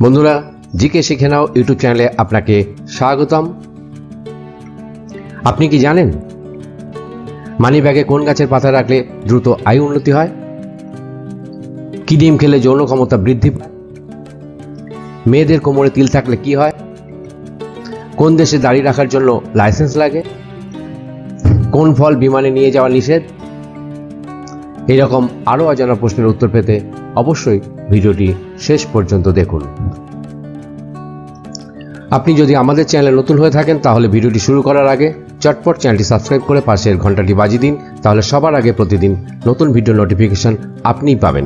বন্ধুরা, জিকে শিখে নাও ইউটিউব চ্যানেলে আপনাকে স্বাগতম। আপনি কি জানেন মানি ব্যাগে কোন গাছের পাতা রাখলে দ্রুত আয়ু উন্নতি হয়? কি ডিম খেলে যৌন ক্ষমতা বৃদ্ধি পায়? মেয়েদের কোমরে তিল থাকলে কি হয়? কোন দেশে দাড়ি রাখার জন্য লাইসেন্স লাগে? কোন ফল বিমানে নিয়ে যাওয়া নিষেধ? এরকম আরও অজানা প্রশ্নের উত্তর পেতে অবশ্যই ভিডিওটি শেষ পর্যন্ত দেখুন। আপনি যদি আমাদের চ্যানেলে নতুন হয়ে থাকেন তাহলে ভিডিওটি শুরু করার আগে চটপট চ্যানেলটি সাবস্ক্রাইব করে পাশের ঘন্টাটি বাজিয়ে দিন, তাহলে সবার আগে প্রতিদিন নতুন ভিডিও নোটিফিকেশন আপনিই পাবেন।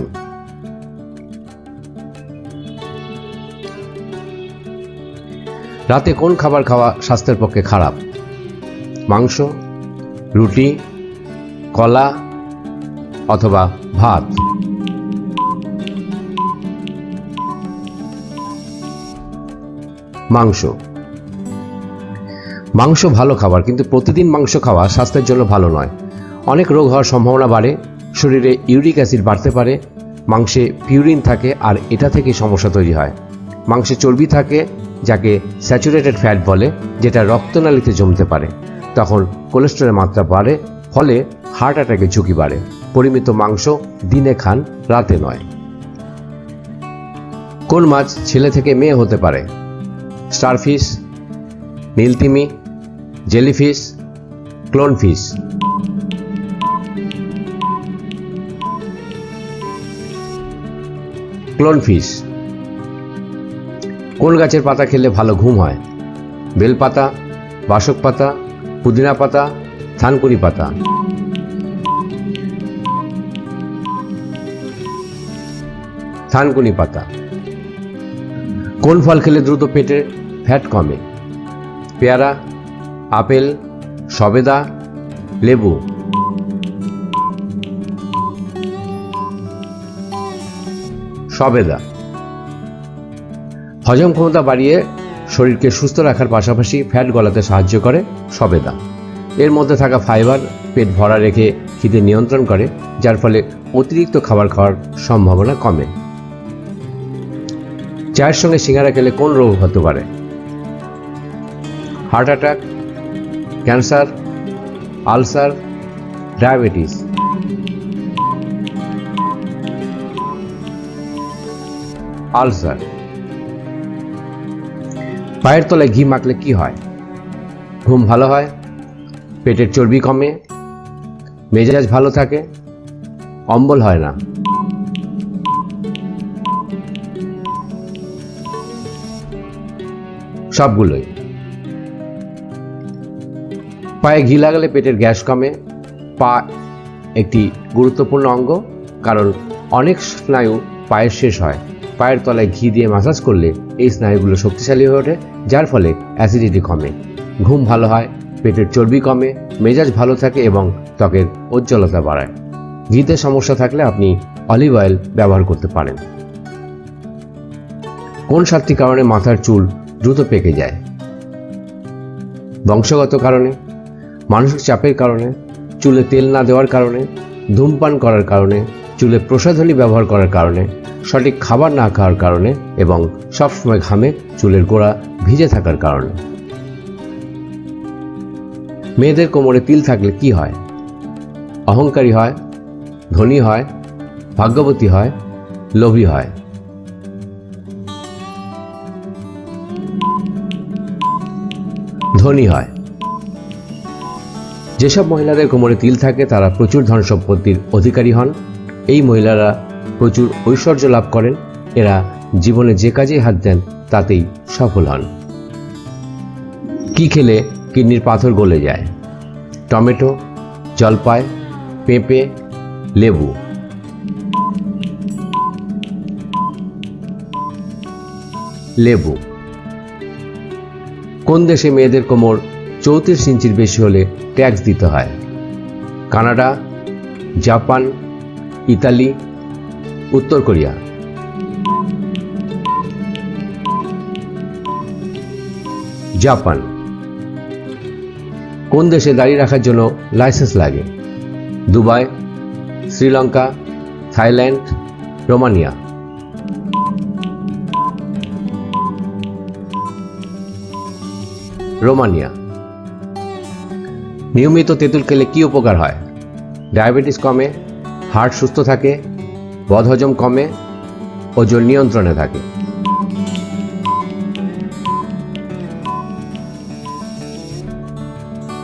রাতে কোন খাবার খাওয়া স্বাস্থ্যের পক্ষে খারাপ? মাংস, রুটি, কলা অথবা ভাত? মাংস। মাংস ভালো খাবার, কিন্তু প্রতিদিন মাংস খাওয়া স্বাস্থ্যের জন্য ভালো নয়। অনেক রোগ হওয়ার সম্ভাবনা বাড়ে, শরীরে ইউরিক অ্যাসিড বাড়তে পারে, মাংসে পিউরিন থাকে আর এটা থেকে সমস্যা তৈরি হয়। মাংসে চর্বি থাকে যাকে স্যাচুরেটেড ফ্যাট বলে, যেটা রক্তনালীতে জমতে পারে, তখন কোলেস্টেরলের মাত্রা বাড়ে, ফলে হার্ট অ্যাটাকের ঝুঁকি বাড়ে। পরিমিত মাংস দিনে খান, রাতে নয়। কোন মাছ ছেলে থেকে মেয়ে হতে পারে? স্টারফিশ, নীলতিমি, জেলিফিশ, ক্লোনফিশ? ক্লোনফিশ। কোন গাছের পাতা খেলে ভালো ঘুম হয়? বেলপাতা, বাসক পাতা, পুদিনা পাতা, থানকুনি পাতা? থানকুনি পাতা। কোন ফল খেলে দ্রুত পেটে ফ্যাট কমে? পেয়ারা, আপেল, সবেদা, লেবু? সবেদা। হজম ক্ষমতা বাড়িয়ে শরীরকে সুস্থ রাখার পাশাপাশি ফ্যাট গলাতে সাহায্য করে সবেদা। এর মধ্যে থাকা ফাইবার পেট ভরা রেখে খিদে নিয়ন্ত্রণ করে, যার ফলে অতিরিক্ত খাবার খাওয়ার সম্ভাবনা কমে। চায়ের সঙ্গে সিঙ্গারা খেলে কোন রোগ হতে পারে? Heart attack, cancer, ulcer, diabetes? Ulcer. পায়ের তলায় ঘি মাখলে কি হয়? ঘুম ভালো হয়, পেটের চর্বি কমে, মেজাজ ভালো থাকে, অম্বল হয় না? সবগুলোই। পায়ে ঘি লাগালে পেটের গ্যাস কমে। পা একটি গুরুত্বপূর্ণ অঙ্গ, কারণ অনেক স্নায়ু পায়ের শেষ হয়। পায়ের তলায় ঘি দিয়ে ম্যাসাজ করলে এই স্নায়ুগুলো শক্তিশালী হয়ে ওঠে, যার ফলে অ্যাসিডিটি কমে, ঘুম ভালো হয়, পেটের চর্বি কমে, মেজাজ ভালো থাকে এবং ত্বকের উজ্জ্বলতা বাড়ায়। ঘিতে সমস্যা থাকলে আপনি অলিভ অয়েল ব্যবহার করতে পারেন। কোন 7টি কারণে মাথার চুল দ্রুত পেকে যায়? বংশগত কারণে, মানসিক চাপের কারণে, চুলে তেল না দেওয়ার কারণে, ধূমপান করার কারণে, চুলে প্রসাধনী ব্যবহার করার কারণে, সঠিক খাবার না খাওয়ার কারণে এবং সবসময় ঘামে চুলের গোড়া ভিজে থাকার কারণে? মেয়েদের কোমরে তিল থাকলে কি হয়? অহংকারী হয়, ধনী হয়, ভাগ্যবতী হয়, লোভী হয়? ধনী হয়। যেসব মহিলাদের কোমরে তিল থাকে তারা প্রচুর ধন সম্পত্তির অধিকারী হন। এই মহিলারা প্রচুর ঐশ্বর্য লাভ করেন। এরা জীবনে যে কাজেই হাত দেন তাতেই সফল হন। কি খেলে কিডনির পাথর গলে যায়? টমেটো, জলপাই, পেঁপে, লেবু? লেবু। কোন দেশে মেয়েদের কোমর 34 ইঞ্চির বেশি হলে ট্যাক্স দিতে হয়? কানাডা, জাপান, ইতালি, উত্তর কোরিয়া? জাপান। কোন দেশে দাড়ি রাখার জন্য লাইসেন্স লাগে? Dubai, Sri Lanka, Thailand, Romania? Romania. নিয়মিত তেঁতুল খেলে কি উপকার হয়? ডায়াবেটিস কমে, হার্ট সুস্থ থাকে, বদহজম কমে, ওজন নিয়ন্ত্রণে থাকে।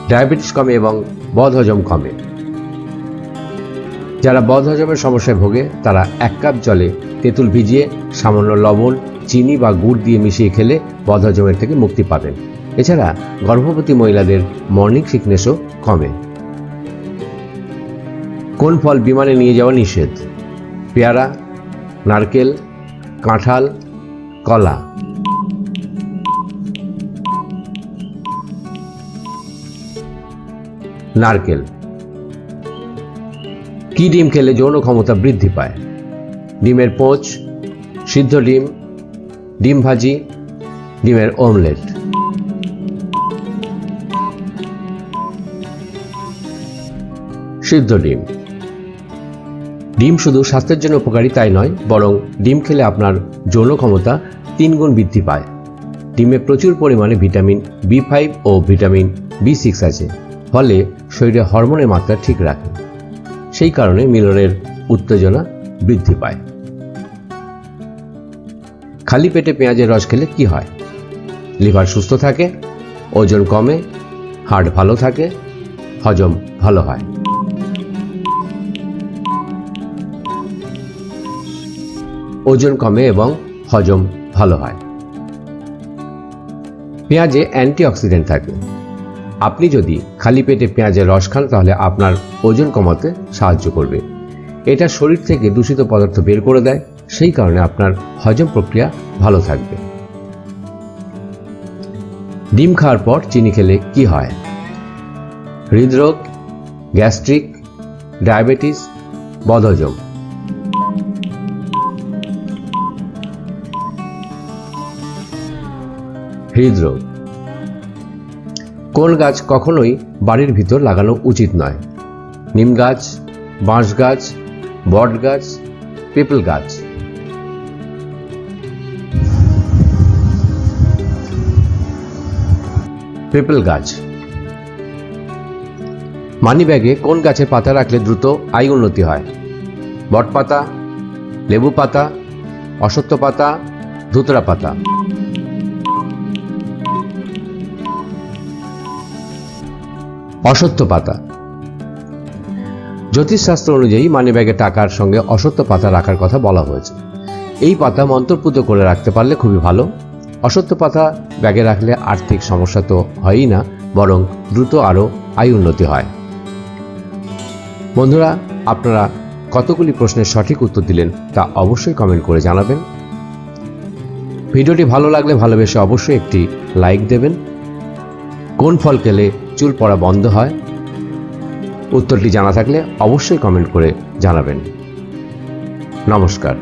ডায়াবেটিস কমে এবং বদহজম কমে। যারা বদহজমের সমস্যায় ভোগে তারা 1 কাপ জলে তেঁতুল ভিজিয়ে সামান্য লবণ, চিনি বা গুড় দিয়ে মিশিয়ে খেলে বদহজমের থেকে মুক্তি পাবেন। এছাড়া গর্ভবতী মহিলাদের মর্নিং সিকনেসও কমে। কোন ফল বিমানে নিয়ে যাওয়া নিষেধ? পেয়ারা, নারকেল, কাঁঠাল, কলা। নারকেল। কি ডিম খেলে যৌন ক্ষমতা বৃদ্ধি পায়? ডিমের পোচ, সিদ্ধ ডিম, ডিম ভাজি, ডিমের অমলেট। সিদ্ধ ডিম। ডিম শুধু স্বাস্থ্যের জন্য উপকারী তাই নয়, বরং ডিম খেলে আপনার যৌন ক্ষমতা 3 গুণ বৃদ্ধি পায়। ডিমে প্রচুর পরিমাণে ভিটামিন B5 ও ভিটামিন B6 আছে, ফলে শরীরে হরমোনের মাত্রা ঠিক রাখে। সেই কারণে মিলনের উত্তেজনা বৃদ্ধি পায়। খালি পেটে পেঁয়াজের রস খেলে কি হয়? লিভার সুস্থ থাকে, ওজন কমে, হার্ট ভালো থাকে, হজম ভালো হয়। ওজন কমে এবং হজম ভালো হয়। পেঁয়াজে অ্যান্টিঅক্সিডেন্ট থাকে। আপনি যদি খালি পেটে পেঁয়াজের রস খান তাহলে আপনার ওজন কমাতে সাহায্য করবে। এটা শরীর থেকে দূষিত পদার্থ বের করে দেয়, সেই কারণে আপনার হজম প্রক্রিয়া ভালো থাকবে। ডিম খাওয়ার পর চিনি খেলে কি হয়? হৃদরোগ, গ্যাস্ট্রিক, ডায়াবেটিস, বদহজম। হৃদরোগ। কোন গাছ কখনোই বাড়ির ভিতর লাগানো উচিত নয়? নিম গাছ, বাঁশ গাছ, বট গাছ, পিপল গাছ। পিপল গাছ। মানিব্যাগে কোন গাছের পাতা রাখলে দ্রুত আয় উন্নতি হয়? বট পাতা, লেবু পাতা, অশ্বত্থ পাতা, ধুতরা পাতা। অশ্বত্থ পাতা। জ্যোতিষশাস্ত্র অনুযায়ী মানিব্যাগে টাকার সঙ্গে অশ্বত্থ পাতা রাখার কথা বলা হয়েছে। এই পাতা মন্ত্রপুত করে রাখতে পারলে খুবই ভালো। অশ্বত্থ পাতা ব্যাগে রাখলে আর্থিক সমস্যা তো হয়ই না, বরং দ্রুত আরও আয় উন্নতি হয়। বন্ধুরা, আপনারা কতগুলি প্রশ্নের সঠিক উত্তর দিলেন তা অবশ্যই কমেন্ট করে জানাবেন। ভিডিওটি ভালো লাগলে ভালোবেসে অবশ্যই একটি লাইক দেবেন। কোন ফল খেলে চুল পড়া বন্ধ হয়? উত্তরটি জানা থাকলে অবশ্যই কমেন্ট করে জানাবেন। নমস্কার।